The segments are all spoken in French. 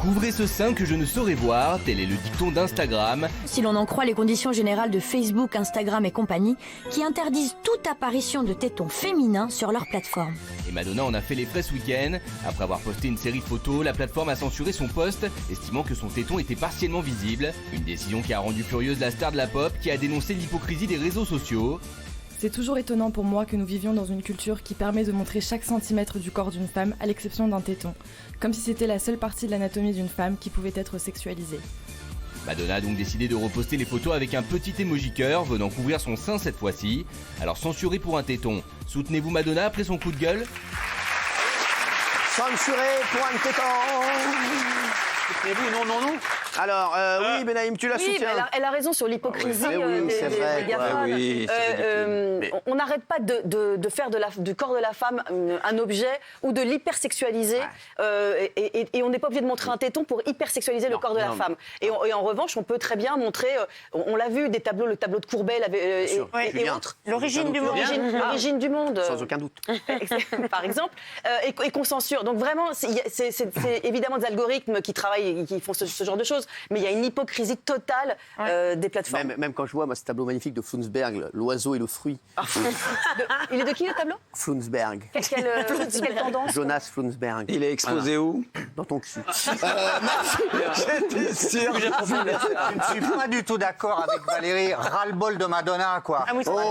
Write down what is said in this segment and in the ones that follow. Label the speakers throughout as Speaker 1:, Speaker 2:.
Speaker 1: Couvrez ce sein que je ne saurais voir, tel est le dicton d'Instagram.
Speaker 2: Si l'on en croit les conditions générales de Facebook, Instagram et compagnie, qui interdisent toute apparition de tétons féminins sur leur plateforme.
Speaker 1: Et Madonna en a fait les frais ce week-end. Après avoir posté une série de photos, la plateforme a censuré son post, estimant que son téton était partiellement visible. Une décision qui a rendu furieuse la star de la pop, qui a dénoncé l'hypocrisie des réseaux sociaux.
Speaker 3: C'est toujours étonnant pour moi que nous vivions dans une culture qui permet de montrer chaque centimètre du corps d'une femme, à l'exception d'un téton. Comme si c'était la seule partie de l'anatomie d'une femme qui pouvait être sexualisée.
Speaker 1: Madonna a donc décidé de reposter les photos avec un petit emoji cœur venant couvrir son sein cette fois-ci. Alors censuré pour un téton, soutenez-vous Madonna après son coup de gueule?
Speaker 4: Censuré pour un téton.
Speaker 5: Soutenez-vous, non, non, non.
Speaker 4: Alors, oui, Benaïm, tu la
Speaker 6: Oui,
Speaker 4: soutiens.
Speaker 6: mais elle a raison sur l'hypocrisie
Speaker 4: c'est vrai,
Speaker 6: des GAFAM.
Speaker 5: oui,
Speaker 6: On n'arrête pas de faire du corps de la femme un objet ou de l'hypersexualiser. Et on n'est pas obligé de montrer un téton pour hypersexualiser le corps de la femme. Et en revanche, on peut très bien montrer, on l'a vu, des tableaux, le tableau de Courbet et autres.
Speaker 7: L'origine du monde.
Speaker 6: L'origine du monde.
Speaker 4: Sans aucun doute.
Speaker 6: Par exemple, et qu'on censure. Donc vraiment, c'est évidemment des algorithmes qui travaillent et qui font ce genre de choses, mais il y a une hypocrisie totale des plateformes.
Speaker 4: Même quand je vois ce tableau magnifique de Flunsberg, l'oiseau et le fruit.
Speaker 6: Il est de qui le tableau?
Speaker 4: Flunsberg.
Speaker 6: Quelle tendance?
Speaker 4: Jonas Flunsberg.
Speaker 5: Il est exposé où?
Speaker 4: Dans ton cul.
Speaker 5: J'étais sûr.
Speaker 8: Je ne suis pas du tout d'accord avec Valérie. Ras-le-bol de Madonna, quoi.
Speaker 7: Ah oui, c'est
Speaker 4: Oh ouais,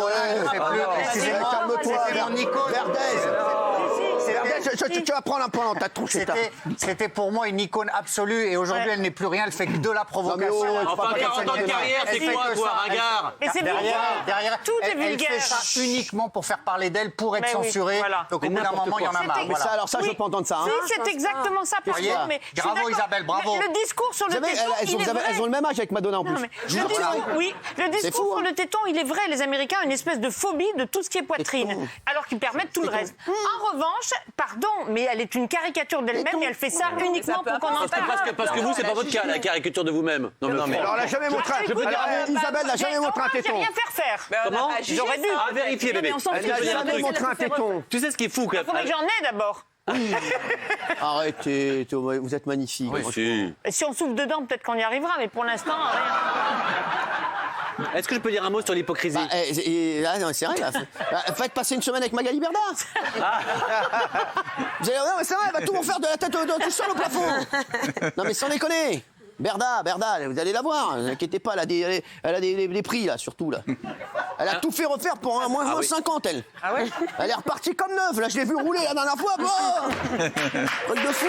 Speaker 8: Excusez-moi,
Speaker 4: calme-toi,
Speaker 8: c'est mon icône.
Speaker 4: Verdez, tu vas prendre un point dans ta tronche.
Speaker 8: C'était pour moi une icône absolue et aujourd'hui elle n'est plus rien, elle fait que de la provocation.
Speaker 4: Non, mais
Speaker 5: Enfin, 40 ans de carrière, c'est quoi, toi, ringard?
Speaker 7: Mais c'est
Speaker 8: derrière,
Speaker 7: tout est
Speaker 8: elle
Speaker 7: vulgaire.
Speaker 8: fait ça uniquement pour faire parler d'elle, pour être
Speaker 7: Mais oui,
Speaker 8: censurée.
Speaker 7: voilà.
Speaker 8: Donc au bout d'un moment, il y en a marre.
Speaker 4: Mais ça, alors ça, je veux pas entendre ça. Hein.
Speaker 7: Si, c'est exactement ça. Par
Speaker 8: Voyez,
Speaker 7: contre, mais je suis
Speaker 8: bravo,
Speaker 7: d'accord.
Speaker 8: Isabelle, bravo.
Speaker 7: Le discours sur le téton, il est vrai.
Speaker 4: Elles ont le même âge avec Madonna en plus.
Speaker 7: Non, mais le discours
Speaker 4: fou,
Speaker 7: sur
Speaker 4: hein.
Speaker 7: le téton, il est vrai. Les Américains ont une espèce de phobie de tout ce qui est poitrine, alors qu'ils permettent tout le reste. En revanche, pardon, mais elle est une caricature d'elle-même et elle fait ça uniquement pour qu'on en parle.
Speaker 5: Parce que vous, c'est pas votre cas, la caricature de vous-même. Non, mais
Speaker 4: Alors, elle n'a jamais montré. Isabelle n'a jamais montré un
Speaker 7: J'ai
Speaker 4: téton.
Speaker 7: rien faire.
Speaker 5: comment?
Speaker 7: J'aurais dû.
Speaker 5: À vérifier, bébé.
Speaker 4: Elle n'a jamais montré un téton.
Speaker 5: Tu sais ce qui est fou,
Speaker 7: Il faudrait que j'en ai d'abord.
Speaker 4: Arrêtez, vous êtes magnifique.
Speaker 5: Oui, si.
Speaker 7: Et si on souffle dedans, peut-être qu'on y arrivera, mais pour l'instant, rien.
Speaker 5: Est-ce que je peux dire un mot sur l'hypocrisie?
Speaker 4: C'est vrai, là. Faites passer une semaine avec Magali Berda. Vous allez, non, mais c'est vrai, elle va tout vous faire de la tête tout sur le plafond. Non, mais sans déconner. Berda, vous allez la voir, ne vous inquiétez pas, elle a des prix, là, surtout, là. Elle a tout fait refaire pour un moins 50, elle.
Speaker 7: Ah ouais?
Speaker 4: Elle est repartie comme neuve, là, je l'ai vu rouler la dernière fois, bon. Truc de fou.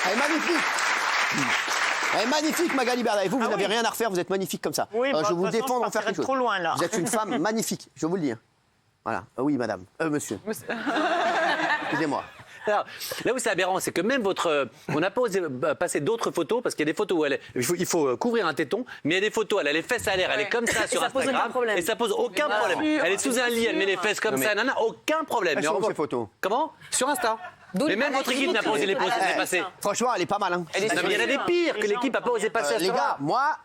Speaker 4: Elle est magnifique. Elle est magnifique, Magali Berda. Et vous n'avez rien à refaire, vous êtes magnifique comme ça.
Speaker 7: Oui,
Speaker 4: je vous défends d'en faire quelque chose.
Speaker 7: trop loin, là.
Speaker 4: Vous êtes une femme magnifique, je vous le dis. Hein. Voilà. Oui, madame. Monsieur. Excusez-moi.
Speaker 5: Alors, là où c'est aberrant, c'est que même on n'a pas osé passer d'autres photos, parce qu'il y a des photos où il faut couvrir un téton, mais il y a des photos, elle a les fesses à l'air, elle est comme ça sur
Speaker 6: ça pose aucun
Speaker 5: Instagram,
Speaker 6: problème.
Speaker 5: et ça pose aucun problème. Elle est sous un lit, elle met les fesses comme ça, nana, aucun problème.
Speaker 4: Elles sont où, ces photos?
Speaker 5: Comment? Sur Insta. Mais même votre équipe n'a pas osé les passer.
Speaker 4: Franchement, elle est pas mal. Hein.
Speaker 5: Non, mais il y en a des pires que l'équipe n'a pas osé passer.
Speaker 4: Les gars, moi,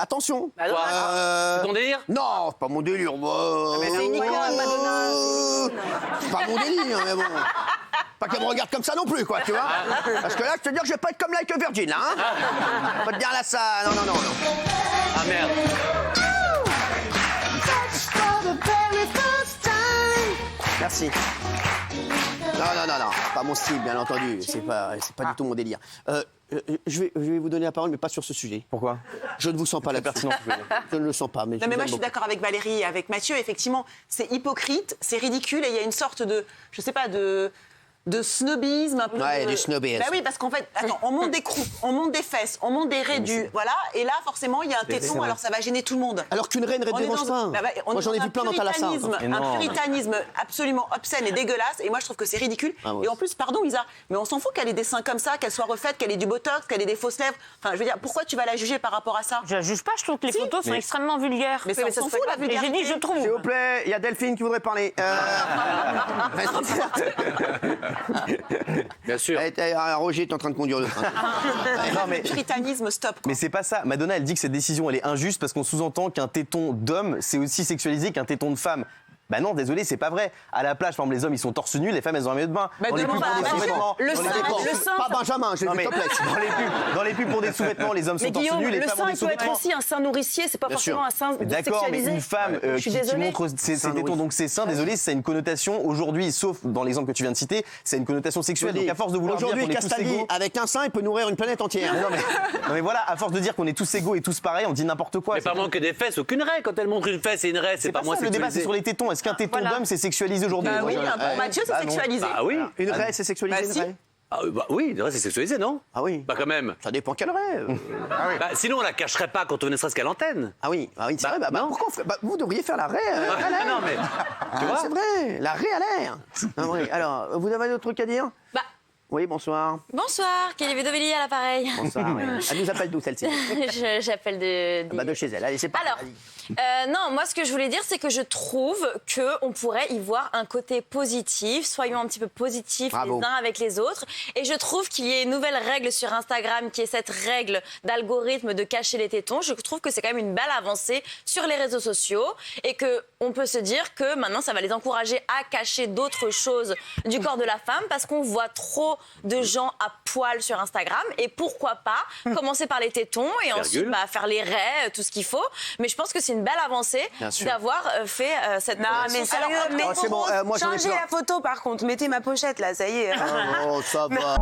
Speaker 4: attention.
Speaker 5: C'est ton délire?
Speaker 4: Non, c'est pas mon délire.
Speaker 6: Mais c'est une icône, Madonna.
Speaker 4: C'est pas mon délire, mais bon. Pas qu'elle me regarde comme ça non plus, quoi, tu vois. Parce que là, je te dis que je vais pas être comme Like a Virgin, là. Hein. Pas te dire là ça. Non.
Speaker 5: Ah merde.
Speaker 4: Merci. Non, pas mon style, bien entendu. C'est pas du tout mon délire. Je vais vous donner la parole, mais pas sur ce sujet. Pourquoi? Je ne vous sens pas la pertinence. Je ne le sens pas. Mais
Speaker 9: non, mais moi, je suis d'accord avec Valérie et avec Mathieu. Effectivement, c'est hypocrite, c'est ridicule et il y a une sorte de, je sais pas, de snobisme un peu.
Speaker 4: Ouais, du snobisme.
Speaker 9: Bah oui, parce qu'en fait, attends, on monte des croupes, on monte des fesses, on monte des raidus, voilà, et là, forcément, il y a un téton, alors ça va gêner tout le monde.
Speaker 4: Alors qu'une reine ne dérange pas. Moi, j'en ai vu plein dans Thalassa.
Speaker 9: Un puritanisme absolument obscène et dégueulasse, et moi, je trouve que c'est ridicule. Et en plus, pardon, Isa, mais on s'en fout qu'elle ait des seins comme ça, qu'elle soit refaite, qu'elle ait du botox, qu'elle ait des fausses lèvres. Enfin, je veux dire, pourquoi tu vas la juger par rapport à ça?
Speaker 7: Je la juge pas, je trouve que les photos sont extrêmement vulgaires.
Speaker 9: Mais on s'en fout, la
Speaker 7: Et j'ai
Speaker 9: vulgarité.
Speaker 7: dit, je trouve.
Speaker 4: S'il vous plaît, il y a Delphine qui voudrait parler.
Speaker 5: Bien sûr.
Speaker 4: Roger est en train de conduire le train.
Speaker 10: Non, mais,
Speaker 9: Puritanisme, stop. Quoi.
Speaker 10: mais c'est pas ça. Madonna, elle dit que cette décision, elle est injuste parce qu'on sous-entend qu'un téton d'homme, c'est aussi sexualisé qu'un téton de femme. Bah non, désolé, c'est pas vrai. À la plage, par exemple, les hommes, ils sont torse nu, les femmes, elles ont un maillot de bain.
Speaker 9: Bah,
Speaker 10: Dans les pubs pour des sous-vêtements.
Speaker 6: Le sein,
Speaker 4: Pas Benjamin, je
Speaker 10: Non,
Speaker 4: vais
Speaker 10: mais
Speaker 4: topless.
Speaker 10: dans les pubs pour des sous-vêtements, les hommes sont
Speaker 6: Mais
Speaker 10: torse
Speaker 6: Guillaume,
Speaker 10: nu, les
Speaker 6: le
Speaker 10: femmes ont
Speaker 6: sein,
Speaker 10: des
Speaker 6: il peut être
Speaker 10: sous-vêtements.
Speaker 6: aussi un sein nourricier, c'est pas
Speaker 10: Bien
Speaker 6: forcément
Speaker 10: sûr.
Speaker 6: un sein
Speaker 10: D'accord, mais
Speaker 6: sexualisé.
Speaker 10: une femme
Speaker 6: Je suis
Speaker 10: qui
Speaker 6: désolée.
Speaker 10: montre ses tétons, donc ses seins, désolé, ça a une connotation aujourd'hui, sauf dans l'exemple que tu viens de citer, c'est une connotation sexuelle. Donc à force de vouloir dire
Speaker 4: Aujourd'hui,
Speaker 10: qu'on est tous
Speaker 4: Castaldi,
Speaker 10: égaux.
Speaker 4: avec un sein, il peut nourrir une planète entière.
Speaker 10: Non mais voilà, à force de dire qu'on est tous égaux et tous pareils, on dit n'importe quoi.
Speaker 5: Mais pas moins que des fesses, aucune raie. Quand elle montre une fesse et une raie, c'est pas moins
Speaker 10: ça, le débat, c'est
Speaker 5: sexualisé.
Speaker 10: sur les tétons. Est-ce qu'un téton d'homme, c'est sexualisé aujourd'hui?
Speaker 9: Bah oui,
Speaker 10: Moi,
Speaker 9: pour Mathieu, c'est
Speaker 10: bah non.
Speaker 9: sexualisé.
Speaker 5: Ah oui.
Speaker 4: Une raie, c'est sexualisé,
Speaker 9: Bah
Speaker 4: une
Speaker 9: si.
Speaker 4: raie
Speaker 5: Ah, bah oui, une raie, c'est sexualisé, non?
Speaker 4: Ah oui.
Speaker 5: Bah quand même.
Speaker 4: Ça dépend quelle raie.
Speaker 5: Bah, sinon, on la cacherait pas quand on ne serait qu'à l'antenne.
Speaker 4: Ah oui, c'est vrai.
Speaker 5: non.
Speaker 4: Pourquoi vous devriez faire la raie à l'air.
Speaker 5: Non, mais.
Speaker 4: Tu vois, c'est vrai, la raie à l'air. Ah oui. Alors, vous avez d'autres trucs à dire?
Speaker 2: Bah,
Speaker 4: Oui, bonsoir.
Speaker 2: bonsoir, Kelly Vedovelli à l'appareil.
Speaker 4: Bonsoir, oui. Elle nous appelle d'où, celle-ci?
Speaker 2: J'appelle de...
Speaker 4: Bah, de chez elle. Allez, c'est parti.
Speaker 2: Alors, non, moi ce que je voulais dire, c'est que je trouve qu'on pourrait y voir un côté positif. Soyons un petit peu positifs
Speaker 4: Bravo.
Speaker 2: les uns avec les autres. Et je trouve qu'il y ait une nouvelle règle sur Instagram qui est cette règle d'algorithme de cacher les tétons. Je trouve que c'est quand même une belle avancée sur les réseaux sociaux et qu'on peut se dire que maintenant ça va les encourager à cacher d'autres choses du corps de la femme parce qu'on voit trop de gens à poil sur Instagram. Et pourquoi pas commencer par les tétons et ensuite faire les raies, tout ce qu'il faut. Mais je pense que c'est une belle avancée
Speaker 4: Bien sûr.
Speaker 2: d'avoir fait cette...
Speaker 9: Non, mais sérieux,
Speaker 4: c'est bon, moi, j'en ai
Speaker 9: changez
Speaker 4: plein.
Speaker 9: la photo par contre. Mettez ma pochette là, ça y est.
Speaker 4: Oh, ça va.